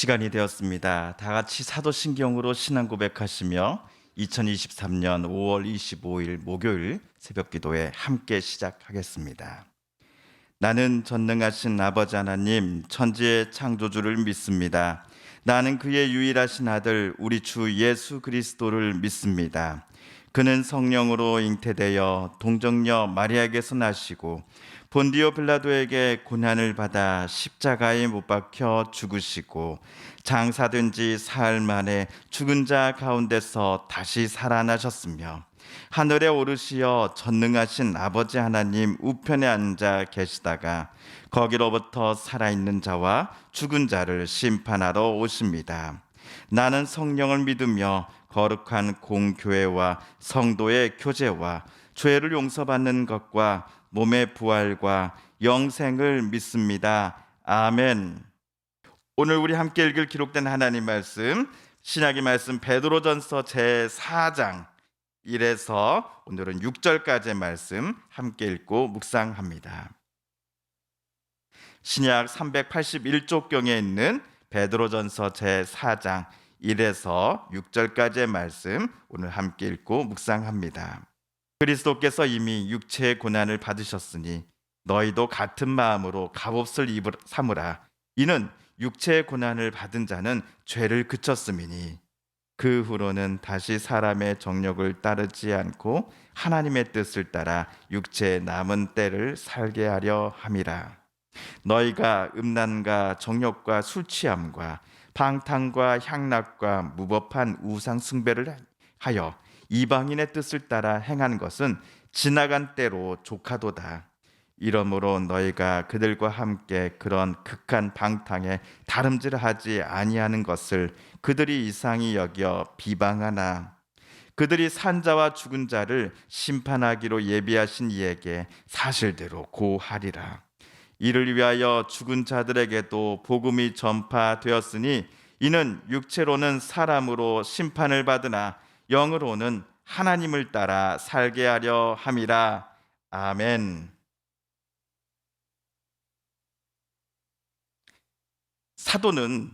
시간이 되었습니다. 다 같이 사도신경으로 신앙 고백하시며 2023년 5월 25일 목요일 새벽 기도에 함께 시작하겠습니다. 나는 전능하신 아버지 하나님 천지의 창조주를 믿습니다. 나는 그의 유일하신 아들 우리 주 예수 그리스도를 믿습니다. 그는 성령으로 잉태되어 동정녀 마리아에게서 나시고 본디오 빌라도에게 고난을 받아 십자가에 못 박혀 죽으시고 장사된 지 사흘 만에 죽은 자 가운데서 다시 살아나셨으며 하늘에 오르시어 전능하신 아버지 하나님 우편에 앉아 계시다가 거기로부터 살아있는 자와 죽은 자를 심판하러 오십니다. 나는 성령을 믿으며 거룩한 공교회와 성도의 교제와 죄를 용서받는 것과 몸의 부활과 영생을 믿습니다. 아멘. 오늘 우리 함께 읽을 기록된 하나님 말씀, 신약의 말씀 베드로전서 제4장 1에서 오늘은 6절까지의 말씀 함께 읽고 묵상합니다. 신약 381쪽경에 있는 베드로전서 제4장 1에서 6절까지의 말씀 오늘 함께 읽고 묵상합니다. 그리스도께서 이미 육체의 고난을 받으셨으니 너희도 같은 마음으로 값없을 삼으라. 이는 육체의 고난을 받은 자는 죄를 그쳤음이니 그 후로는 다시 사람의 정욕을 따르지 않고 하나님의 뜻을 따라 육체의 남은 때를 살게 하려 함이라. 너희가 음란과 정욕과 술 취함과 방탕과 향락과 무법한 우상 숭배를 하여 이방인의 뜻을 따라 행한 것은 지나간 때로 족하도다. 이러므로 너희가 그들과 함께 그런 극한 방탕에 다름질하지 아니하는 것을 그들이 이상히 여겨 비방하나 그들이 산자와 죽은 자를 심판하기로 예비하신 이에게 사실대로 고하리라. 이를 위하여 죽은 자들에게도 복음이 전파되었으니 이는 육체로는 사람으로 심판을 받으나 영으로는 하나님을 따라 살게 하려 함이라. 아멘. 사도는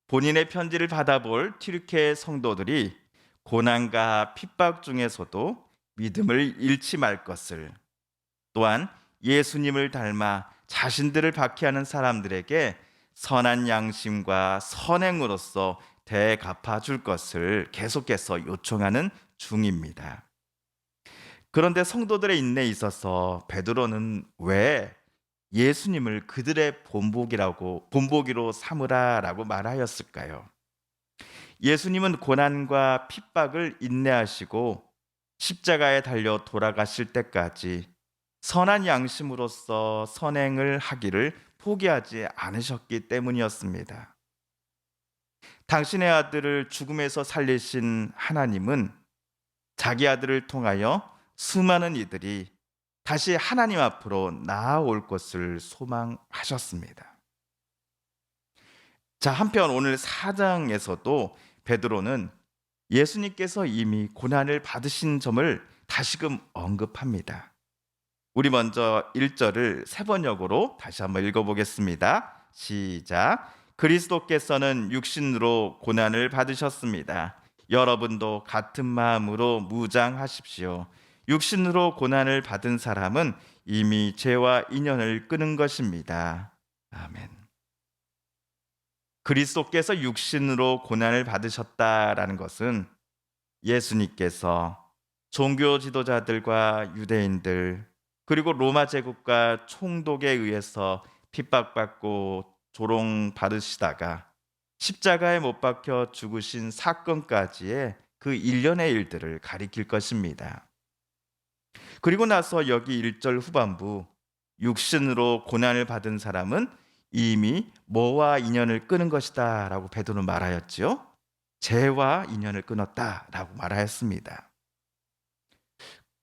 본인의 편지를 받아볼 튀르키예 성도들이 고난과 핍박 중에서도 믿음을 잃지 말 것을, 또한 예수님을 닮아 자신들을 박해하는 사람들에게 선한 양심과 선행으로서 대갚아 줄 것을 계속해서 요청하는 중입니다. 그런데 성도들의 인내에 있어서 베드로는 왜 예수님을 그들의 본보기로 삼으라라고 말하였을까요? 예수님은 고난과 핍박을 인내하시고 십자가에 달려 돌아가실 때까지 선한 양심으로서 선행을 하기를 포기하지 않으셨기 때문이었습니다. 당신의 아들을 죽음에서 살리신 하나님은 자기 아들을 통하여 수많은 이들이 다시 하나님 앞으로 나아올 것을 소망하셨습니다. 자, 한편 오늘 4장에서도 베드로는 예수님께서 이미 고난을 받으신 점을 다시금 언급합니다. 우리 먼저 1절을 세 번역으로 다시 한번 읽어보겠습니다. 시작. 그리스도께서는 육신으로 고난을 받으셨습니다. 여러분도 같은 마음으로 무장하십시오. 육신으로 고난을 받은 사람은 이미 죄와 인연을 끊은 것입니다. 아멘. 그리스도께서 육신으로 고난을 받으셨다라는 것은 예수님께서 종교 지도자들과 유대인들 그리고 로마 제국과 총독에 의해서 핍박받고 조롱받으시다가 십자가에 못 박혀 죽으신 사건까지의 그 일련의 일들을 가리킬 것입니다. 그리고 나서 여기 1절 후반부 육신으로 고난을 받은 사람은 이미 뭐와 인연을 끊은 것이다 라고 베드로는 말하였지요. 죄와 인연을 끊었다 라고 말하였습니다.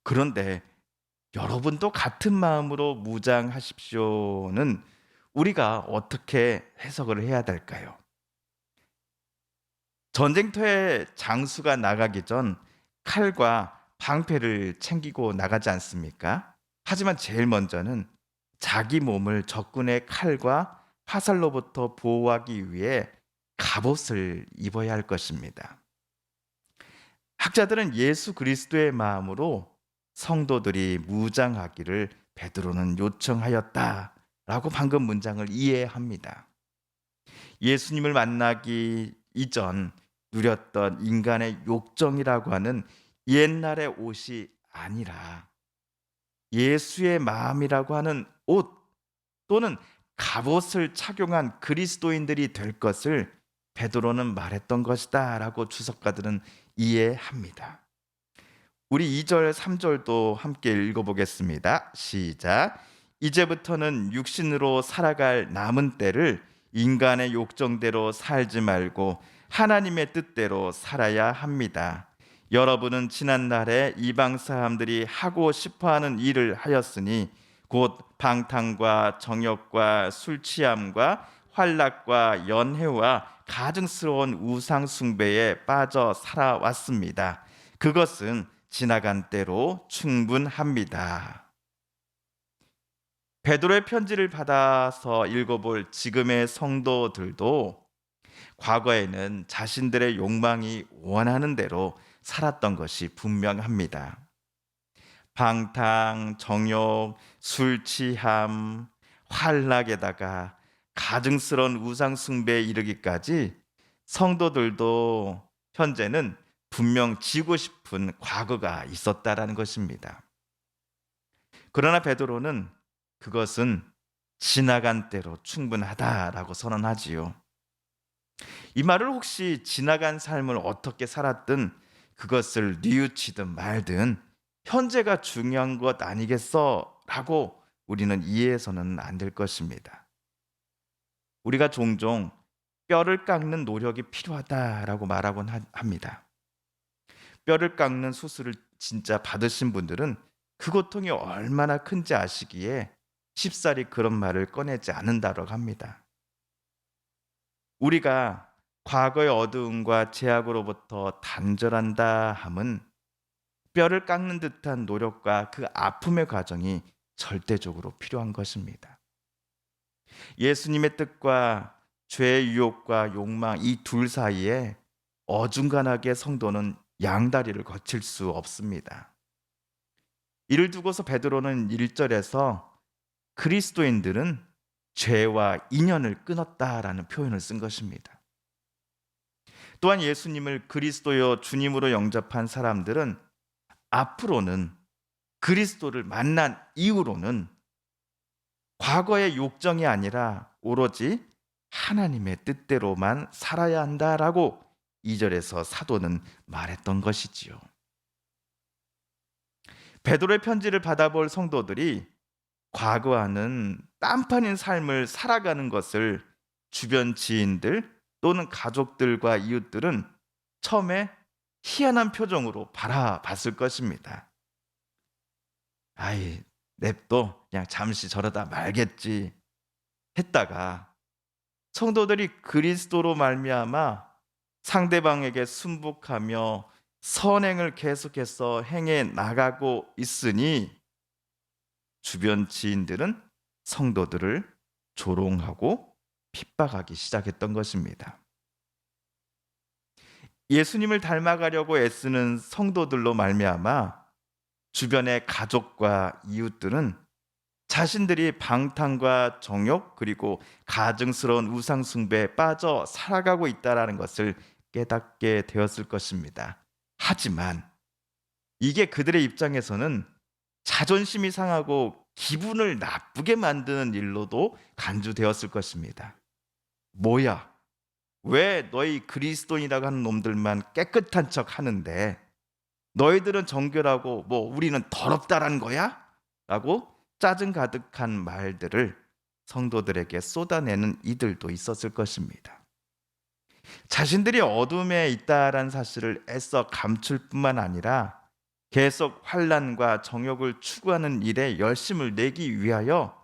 그런데 여러분도 같은 마음으로 무장하십시오는 우리가 어떻게 해석을 해야 될까요? 전쟁터에 장수가 나가기 전 칼과 방패를 챙기고 나가지 않습니까? 하지만 제일 먼저는 자기 몸을 적군의 칼과 화살로부터 보호하기 위해 갑옷을 입어야 할 것입니다. 학자들은 예수 그리스도의 마음으로 성도들이 무장하기를 베드로는 요청하였다라고 방금 문장을 이해합니다. 예수님을 만나기 이전 누렸던 인간의 욕정이라고 하는 옛날의 옷이 아니라 예수의 마음이라고 하는 옷 또는 갑옷을 착용한 그리스도인들이 될 것을 베드로는 말했던 것이다라고 주석가들은 이해합니다. 우리 2절, 3절도 함께 읽어보겠습니다. 시작. 이제부터는 육신으로 살아갈 남은 때를 인간의 욕정대로 살지 말고 하나님의 뜻대로 살아야 합니다. 여러분은 지난날에 이방 사람들이 하고 싶어하는 일을 하였으니 곧 방탕과 정욕과 술 취함과 활락과 연회와 가증스러운 우상 숭배에 빠져 살아왔습니다. 그것은 지나간 때로 충분합니다. 베드로의 편지를 받아서 읽어볼 지금의 성도들도 과거에는 자신들의 욕망이 원하는 대로 살았던 것이 분명합니다. 방탕, 정욕, 술 취함, 활락에다가 가증스러운 우상 숭배에 이르기까지 성도들도 현재는 분명 지고 싶은 과거가 있었다라는 것입니다. 그러나 베드로는 그것은 지나간 때로 충분하다라고 선언하지요. 이 말을 혹시 지나간 삶을 어떻게 살았든 그것을 뉘우치든 말든 현재가 중요한 것 아니겠어? 라고 우리는 이해해서는 안 될 것입니다. 우리가 종종 뼈를 깎는 노력이 필요하다라고 말하곤 합니다. 뼈를 깎는 수술을 진짜 받으신 분들은 그 고통이 얼마나 큰지 아시기에 쉽사리 그런 말을 꺼내지 않는다고 합니다. 우리가 과거의 어두움과 죄악으로부터 단절한다 함은 뼈를 깎는 듯한 노력과 그 아픔의 과정이 절대적으로 필요한 것입니다. 예수님의 뜻과 죄의 유혹과 욕망 이 둘 사이에 어중간하게 성도는 양다리를 거칠 수 없습니다. 이를 두고서 베드로는 1절에서 그리스도인들은 죄와 인연을 끊었다라는 표현을 쓴 것입니다. 또한 예수님을 그리스도여 주님으로 영접한 사람들은 앞으로는 그리스도를 만난 이후로는 과거의 욕정이 아니라 오로지 하나님의 뜻대로만 살아야 한다라고 2절에서 사도는 말했던 것이지요. 베드로의 편지를 받아볼 성도들이 과거와는 딴판인 삶을 살아가는 것을 주변 지인들 또는 가족들과 이웃들은 처음에 희한한 표정으로 바라봤을 것입니다. 아이, 냅둬 그냥 잠시 저러다 말겠지 했다가 성도들이 그리스도로 말미암아 상대방에게 순복하며 선행을 계속해서 행해 나가고 있으니 주변 지인들은 성도들을 조롱하고 핍박하기 시작했던 것입니다. 예수님을 닮아가려고 애쓰는 성도들로 말미암아 주변의 가족과 이웃들은 자신들이 방탕과 정욕 그리고 가증스러운 우상 숭배에 빠져 살아가고 있다는 것을 깨닫게 되었을 것입니다. 하지만 이게 그들의 입장에서는 자존심이 상하고 기분을 나쁘게 만드는 일로도 간주되었을 것입니다. 뭐야? 왜 너희 그리스도인이라고 하는 놈들만 깨끗한 척 하는데 너희들은 정결하고 뭐 우리는 더럽다라는 거야? 라고 짜증 가득한 말들을 성도들에게 쏟아내는 이들도 있었을 것입니다. 자신들이 어둠에 있다라는 사실을 애써 감출 뿐만 아니라 계속 환난과 정욕을 추구하는 일에 열심을 내기 위하여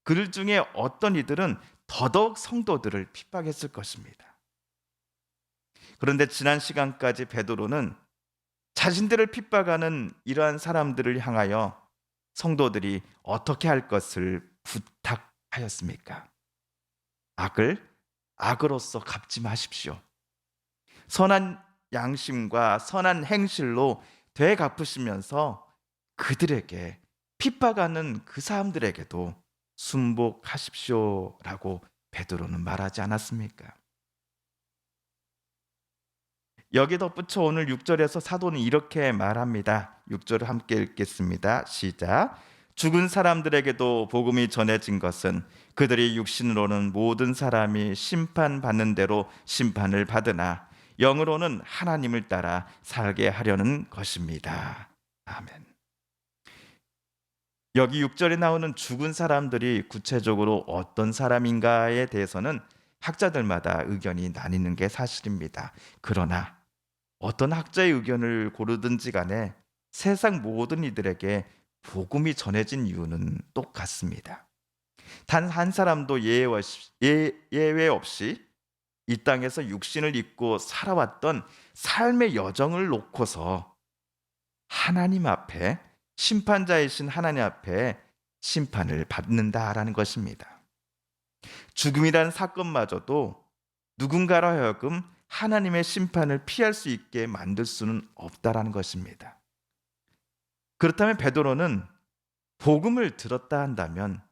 그들 중에 어떤 이들은 더더욱 성도들을 핍박했을 것입니다. 그런데 지난 시간까지 베드로는 자신들을 핍박하는 이러한 사람들을 향하여 성도들이 어떻게 할 것을 부탁하였습니까? 악을 악으로서 갚지 마십시오. 선한 양심과 선한 행실로 되갚으시면서 그들에게 핍박하는 그 사람들에게도 순복하십시오라고 베드로는 말하지 않았습니까? 여기 덧붙여 오늘 6절에서 사도는 이렇게 말합니다. 6절을 함께 읽겠습니다. 시작. 죽은 사람들에게도 복음이 전해진 것은 그들이 육신으로는 모든 사람이 심판받는 대로 심판을 받으나 영으로는 하나님을 따라 살게 하려는 것입니다. 아멘. 여기 6절에 나오는 죽은 사람들이 구체적으로 어떤 사람인가에 대해서는 학자들마다 의견이 나뉘는 게 사실입니다. 그러나 어떤 학자의 의견을 고르든지 간에 세상 모든 이들에게 복음이 전해진 이유는 똑같습니다. 단 한 사람도 예외 없이 이 땅에서 육신을 입고 살아왔던 삶의 여정을 놓고서 하나님 앞에, 심판자이신 하나님 앞에 심판을 받는다라는 것입니다. 죽음이라는 사건마저도 누군가로 하여금 하나님의 심판을 피할 수 있게 만들 수는 없다라는 것입니다. 그렇다면 베드로는 복음을 들었다 한다면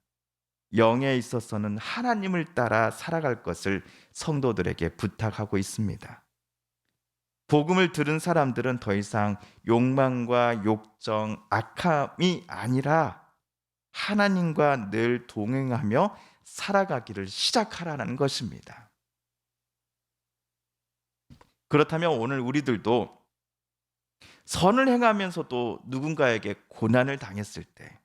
영에 있어서는 하나님을 따라 살아갈 것을 성도들에게 부탁하고 있습니다. 복음을 들은 사람들은 더 이상 욕망과 욕정, 악함이 아니라 하나님과 늘 동행하며 살아가기를 시작하라는 것입니다. 그렇다면 오늘 우리들도 선을 행하면서도 누군가에게 고난을 당했을 때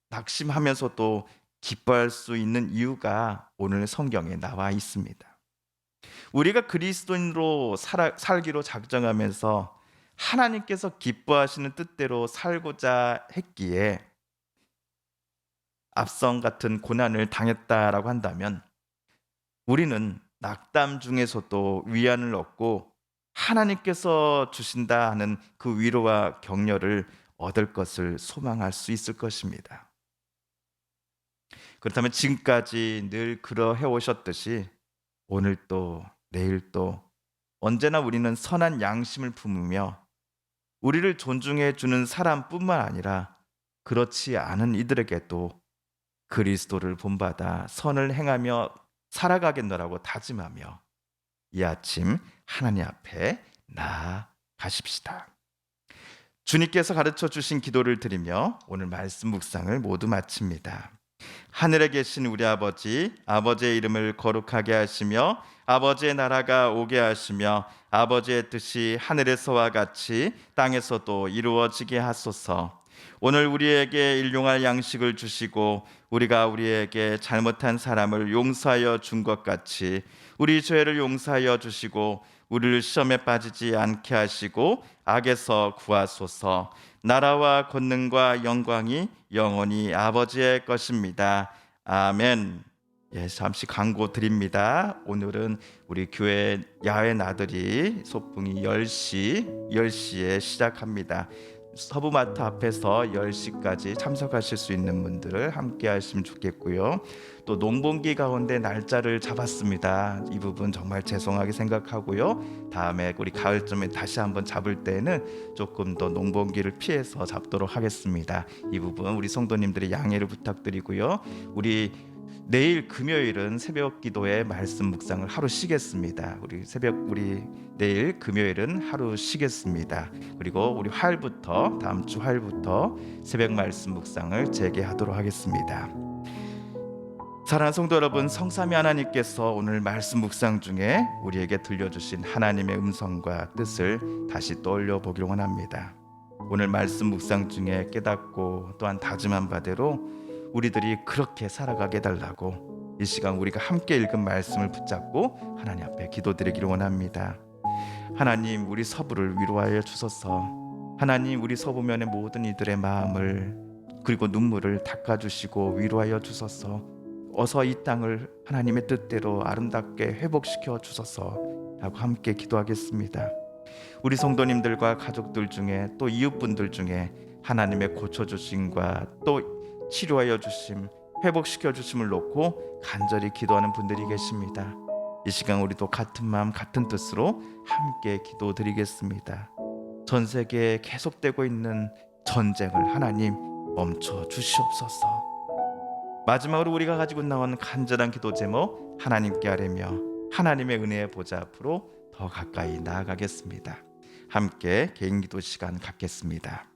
낙심하면서도 기뻐할 수 있는 이유가 오늘 성경에 나와 있습니다. 우리가 그리스도인으로 살기로 작정하면서 하나님께서 기뻐하시는 뜻대로 살고자 했기에 압성 같은 고난을 당했다라고 한다면 우리는 낙담 중에서도 위안을 얻고 하나님께서 주신다 하는 그 위로와 격려를 얻을 것을 소망할 수 있을 것입니다. 그렇다면 지금까지 늘 그러해 오셨듯이 오늘 또 내일 또 언제나 우리는 선한 양심을 품으며 우리를 존중해 주는 사람뿐만 아니라 그렇지 않은 이들에게도 그리스도를 본받아 선을 행하며 살아가겠노라고 다짐하며 이 아침 하나님 앞에 나아가십시다. 주님께서 가르쳐 주신 기도를 드리며 오늘 말씀 묵상을 모두 마칩니다. 하늘에 계신 우리 아버지, 아버지의 이름을 거룩하게 하시며 아버지의 나라가 오게 하시며 아버지의 뜻이 하늘에서와 같이 땅에서도 이루어지게 하소서. 오늘 우리에게 일용할 양식을 주시고 우리가 우리에게 잘못한 사람을 용서하여 준 것 같이 우리 죄를 용서하여 주시고 우리를 시험에 빠지지 않게 하시고 악에서 구하소서. 나라와 권능과 영광이 영원히 아버지의 것입니다. 아멘. 예, 잠시 광고 드립니다. 오늘은 우리 교회 야외 나들이 소풍이 10시에 시작합니다. 서부마트 앞에서 10시까지 참석하실 수 있는 분들을 함께 하시면 좋겠고요. 또 농번기 가운데 날짜를 잡았습니다. 이 부분 정말 죄송하게 생각하고요. 다음에 우리 가을쯤에 다시 한번 잡을 때는 조금 더 농번기를 피해서 잡도록 하겠습니다. 이 부분 우리 성도님들의 양해를 부탁드리고요. 우리 내일 금요일은 새벽 기도의 말씀 묵상을 하루 쉬겠습니다. 우리 내일 금요일은 하루 쉬겠습니다. 그리고 우리 다음 주 화요일부터 새벽 말씀 묵상을 재개하도록 하겠습니다. 사랑하는 성도 여러분, 성삼위 하나님께서 오늘 말씀 묵상 중에 우리에게 들려주신 하나님의 음성과 뜻을 다시 떠올려 보기를 원합니다. 오늘 말씀 묵상 중에 깨닫고 또한 다짐한 바대로 우리들이 그렇게 살아가게 해달라고 이 시간 우리가 함께 읽은 말씀을 붙잡고 하나님 앞에 기도드리기를 원합니다. 하나님, 우리 서부를 위로하여 주소서. 하나님, 우리 서부면의 모든 이들의 마음을 그리고 눈물을 닦아주시고 위로하여 주소서. 어서 이 땅을 하나님의 뜻대로 아름답게 회복시켜 주소서 라고 함께 기도하겠습니다. 우리 성도님들과 가족들 중에 또 이웃분들 중에 하나님의 고쳐주심과 또 치료하여 주심, 회복시켜 주심을 놓고 간절히 기도하는 분들이 계십니다. 이 시간 우리도 같은 마음 같은 뜻으로 함께 기도드리겠습니다. 전 세계에 계속되고 있는 전쟁을 하나님 멈춰 주시옵소서. 마지막으로 우리가 가지고 나온 간절한 기도 제목 하나님께 아뢰며 하나님의 은혜의 보좌 앞으로 더 가까이 나아가겠습니다. 함께 개인 기도 시간 갖겠습니다.